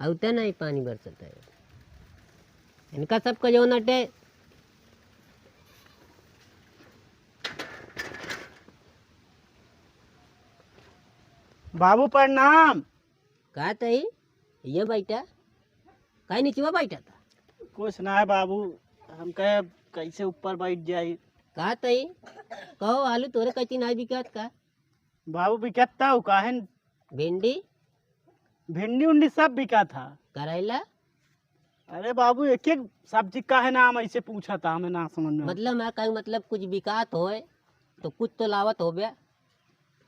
औते नहीं पानी बरसता है इनका सबका जो नटे। बाबू प्रणाम। कहा तही ये बैठा कहीं नीचे बैठा था। कुछ ना है बाबू, हम कहे कैसे ऊपर बैठ जाए। कहा तही कहो आलू तोरे कैसी नहीं बिकत का। बाबू बिकता हूँ काहे भिंडी भिंडी उंडी सब बिका था। करेला अरे बाबू एक एक सब्जी का है नाम ऐसे पूछा था, हमें ना समझ में। मतलब मैं कहीं मतलब कुछ बिकात होए तो कुछ तो लावत हो गया।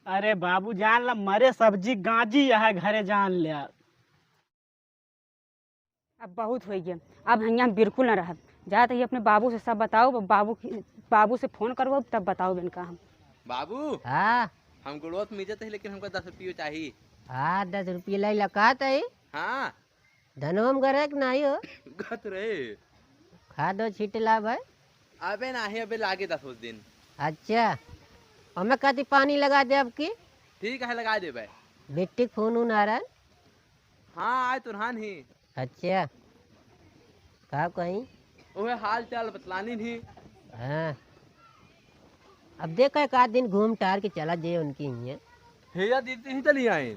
अरे बाबू जान ला मरे सब्जी गाजी यह घरे जान लिया। अब बहुत हो गया, अब यहाँ बिल्कुल न रह जाते ही अपने बाबू से सब बताओ। बाबू से फोन करवाओ तब बताओ बिन का हम। बाबू हाँ हम गुड़वत मिजत है लेकिन हमको 10 रुपये चाहिए। हाँ 10 रुपये लाई लकात है। हाँ धनवम करे कि नहीं हो गत रहे खा दो छीट ला भाई। अबे नहीं अबे लागे 10 दिन। अच्छा हमें कहती पानी लगा दे अब की। ठीक है लगा दे भाई। बिट्टी फोन उन आ रहा। हाँ आए तुरहान ही। अच्छा कहा कहीं ओहे हाल चाल बतलानी नहीं। हाँ अब देखो एक आध दिन घूम टार के चला जाए उनकी ही हेया दीदी ही चली आए।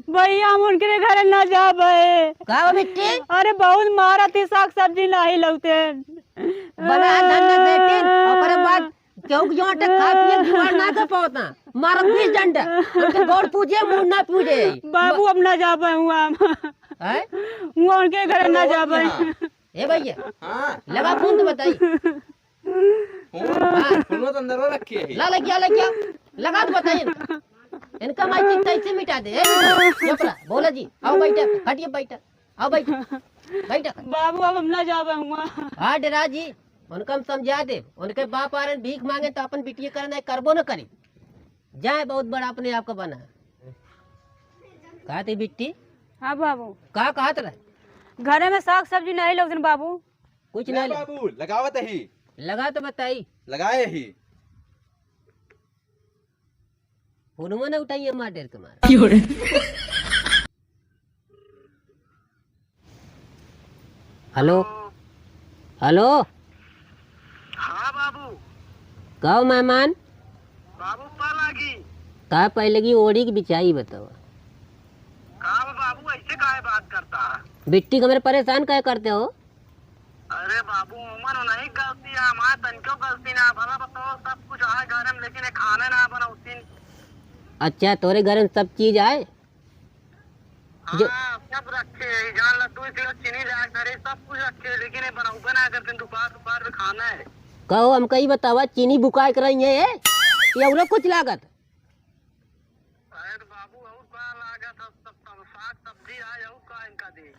भैया हम उनके घर न जाबे। कहा बिट्टी अरे बहुत मारा थी, साग सब्जी नहीं लगते। बना धंधा बेटी और बाद क्यों क्यों टक खा पिए जुगाड़ ना कर पाता मार 20 डंडा उनके गौड़ पूजे मुंह ना पूजे। बाबू अब न जाबे हुआ हैं उनके घर न जाबे। ए भैया हाँ लगा फोन तो बताई। फोन तो अंदर रखी है। ला लगा तो बताइए इनका माई चिंता इसे मिटा दे। चुपरा बोला जी आओ बैठा हटिए बैठा आओ बैठा बाबू अब हम न जाबे हुआ। हाँ डरा जी उनका हम समझा दे। उनके बाप आ रहे भीख मांगे तो अपन बिटिया करना करबो न करी जाए बहुत बड़ा अपने आप का बना। कहा थी बिट्टी। हाँ बाबू कहा रहे घरे में साग सब्जी नहीं लगते बाबू। कुछ नहीं बाबू लगावत ही लगा तो बताई लगाए ही। फोनवा न उठाइए मार डेर के मार। हेलो हेलो हाँ बाबू। कहो मेहमान बाबू पालागी कहा पहले की ओढ़ी की बिछाई बताओ। कहा बाबू ऐसे काहे बात करता है। बिट्टी को मेरे परेशान क्या करते हो। अरे बाबू उमर नहीं गलती है हमारे तनिको गलती ना भला बताओ सब कुछ आए घर में लेकिन खाने ना बना उस दिन। अच्छा तोरे घर में सब चीज आए जो हाँ सब रखे जान ला 2 किलो चीनी लाया करे सब कुछ रखे लेकिन ये बनाऊंगा ना करके दोपहर में खाना है। कहो हम कहीं बतावा चीनी बुकाय कर रही है ये और कुछ लागत। अरे बाबू और का लागत सब साग सब्जी आए और का इनका दे।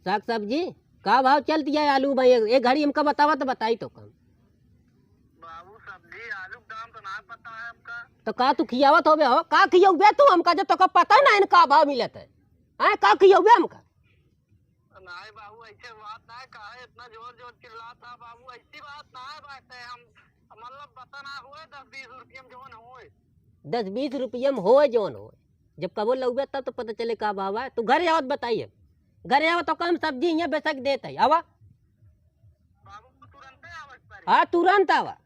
साग सब्जी का भाव चल दिया है आलू भाई एक घड़ी हमका बतावा तो बताई तो कम। बाबू सब्जी आलू दाम तो ना पता है हमका। तो का तू खियावत होबे हो का खियावे तू हमका जब तो पता ना इनका भाव मिलत है का खियावे हमका। नहीं बाबू ऐसे बात ना है काहे इतना जोर जोर चिल्ला था बाबू ऐसी बात ना है बात है हम मतलब पता ना हुए 10-20 रुपये में जोन हुए 10-20 रुपये में हो जोन हो जब कबो लौबे तब तो पता चले का भाव है। तू घर आवत बताइए घर आवत तो कम सब्जी यहाँ बेशक देते है आवा बाबू तुरंत आवत पर। हाँ तुरंत आवा।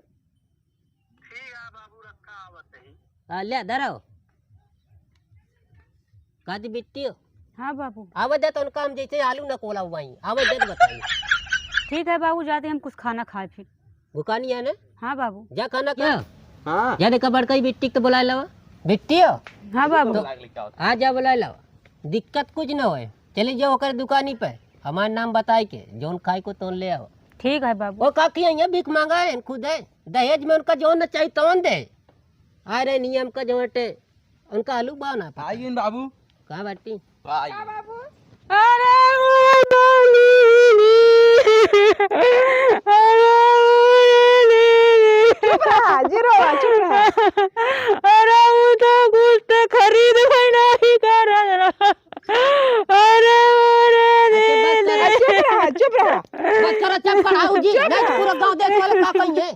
ठीक है बाबू रखा आवत ही। हाँ ले धरो कादी बिट्टी हो। हाँ बाबू आवे दे तो उनका हम जैसे आलू न कोला वहीं आवे दे तो बताइए। ठीक है बाबू जाते हम कुछ खाना खाए फिर। भूखा नहीं है ना। हाँ बाबू जा खाना खा। हाँ जा देखा बड़का ही बिट्टी तो बुला लावा बिट्टी हो। हाँ बाबू आ जा बुला लावा दिक्कत कुछ ना होए चली जाओ कर दुकानी पे हमारा नाम बताई के जोन खाई को तो ले आओ। ठीक है बाबू। वो काकी यहाँ भीख मांगा है खुद है दहेज में उनका जो न चाहिए तो दे आ रहे नियम का जो उनका आलू बाना आइए बाबू कहा बाटी आइए। अरे अरे वो तो कुछ खरीद नहीं कर रहा। अरे चुप रहा मत करो चुप कराओ जी नहीं तो पूरा गांव देख वाले का कहीं है।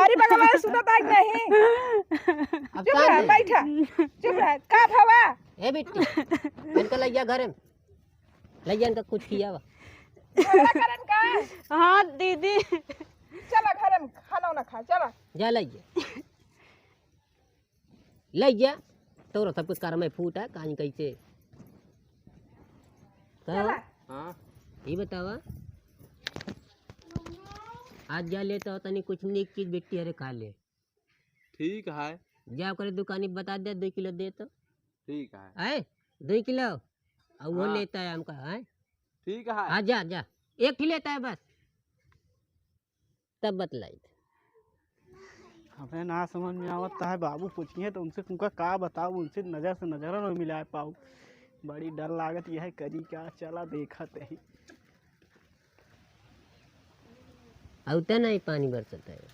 अरे बाबा मैं सुना बात नहीं। अब कहां रहा बैठा चुप रहा का भवा ए बिट्टी इनका लइया घर में लइया इनका कुछ किया वा झगड़ा करन का हाँ दीदी चला घर में खाना ना खा चला जा लइया तोरा सब कुछ कार में फूट है कहानी कैसे चला हाँ ये बतावा आज जा लेता हो तनी कुछ नीक चीज बिट्टी अरे खा ले ठीक है जा करे दुकानी बता दे 2 किलो दे तो ठीक है आए 2 किलो और वो हाँ। लेता है हमका है ठीक है हाँ जा 1 ही लेता है बस तब बतलाई हमें ना समझ में आवता है बाबू पूछिए तो उनसे तुमका का बताओ उनसे नज़र से नज़र न मिला पाऊँ बड़ी डर लागत यह करी क्या चला देखा ही औता नहीं पानी बरसता है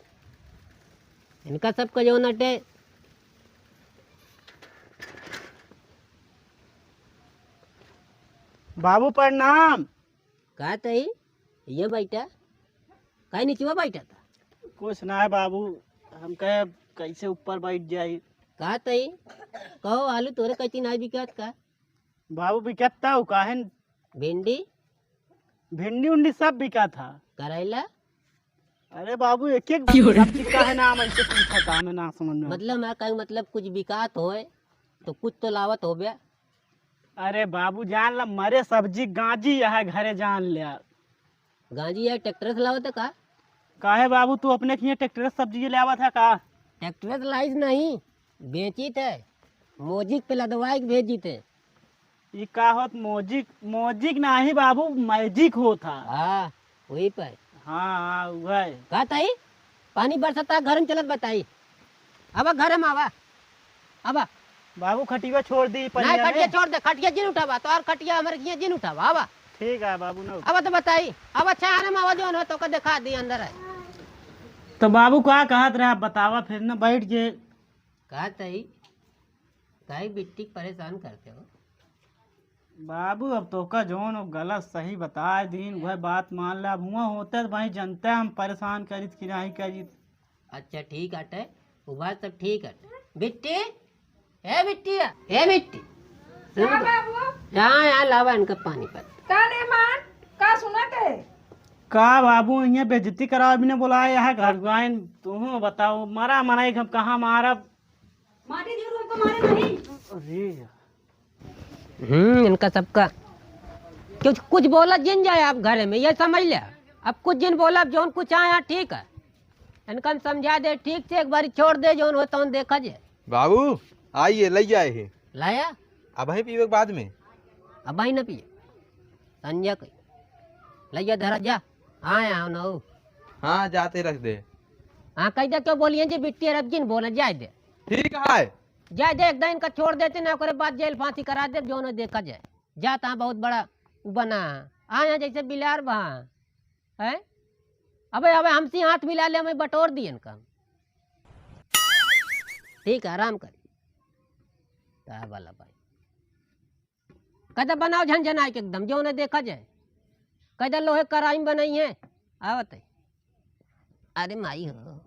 इनका सबका जो नटे बाबू प्रणाम कहा तही ये बैठा कहीं नीचे बैठा था कुछ ना है बाबू हम कहे कैसे ऊपर बैठ जाए कहा तही कहो आलू तोरे कैसी ना बिकत का बाबू बिकता हूँ काहे भिंडी भिंडी उंडी सब बिका था करेला अरे बाबू एक एक सब्जी का है नाम ऐसे पूछा था हमें ना समझ में मतलब मैं कहीं मतलब कुछ बिकात होए तो कुछ तो लावत हो गया अरे बाबू जान ला मरे सब्जी गाजी है घरे जान लिया गांजी है ट्रैक्टर से लावत है का काहे बाबू तू अपने के ट्रैक्टर से सब्जी ले आवा था का ट्रैक्टर से लाइस नहीं बेची थे मोजिक पे लदवाई के भेजी थे ये का होत मोजिक मोजिक नहीं बाबू मैजिक होता हाँ वही पर हाँ वह कहा ताई पानी बरसता घर में चलत बताई अब घर में आवा अब बाबू खटिया छोड़ दी नहीं पनिया खटिया में। छोड़ दे खटिया जिन उठावा तो और खटिया हमारे किया जिन उठावा आवा ठीक है बाबू ना अब तो बताई अब अच्छा आने में आवा जो तो का दिखा दी अंदर है तो बाबू का कहत रहा बतावा फिर ना बैठ जे कहा ताई ताई बिट्टी परेशान करते हो बाबू अब तो का जोन अब गलत सही बता दीन वह बात मान ला अब हुआ होता तो भाई जनता हम परेशान करित कि नहीं करित अच्छा ठीक हटे वो बात सब ठीक है बिट्टी ए बिट्टी ए बिट्टी का बाबू यहाँ यहाँ लावा इनका पानी पर का ने मान का सुनत है का बाबू यहाँ बेइज्जती कराओ भी ने बुलाया है घर गायन तुम बताओ मारा मनाई हम कहाँ मारा माटी दी हमको मारे नहीं अरे इनका सबका कुछ बोला जिन जाए आप घर में ये समझ ले अब कुछ जिन बोला जो कुछ आया ठीक है इनका समझा दे ठीक से एक बार छोड़ दे जो होता हूँ देखा जाए बाबू आइए ले जाए ही लाया अब वहीं पीवे के बाद में अब भाई न पिए संजय कही लैया धरा जा हाँ यहाँ न हो हाँ जाते रख दे हाँ कही दे क्यों बोलिए जी बिट्टी अरब जिन बोला जाए दे ठीक है जाए दे एकदम इनका छोड़ देते ना ओकरे बाद जेल फांसी करा दे जो न देखा जाए जाता बहुत बड़ा बना आया जैसे बिलार वहाँ है अबे अबे हमसे हाथ मिला ले हमें बटोर दिए इनका ठीक है आराम कर वाला भाई कदा बनाओ झंझना के एकदम जो न देखा जाए कदा लोहे कराई बनाई है आवत है अरे माई हो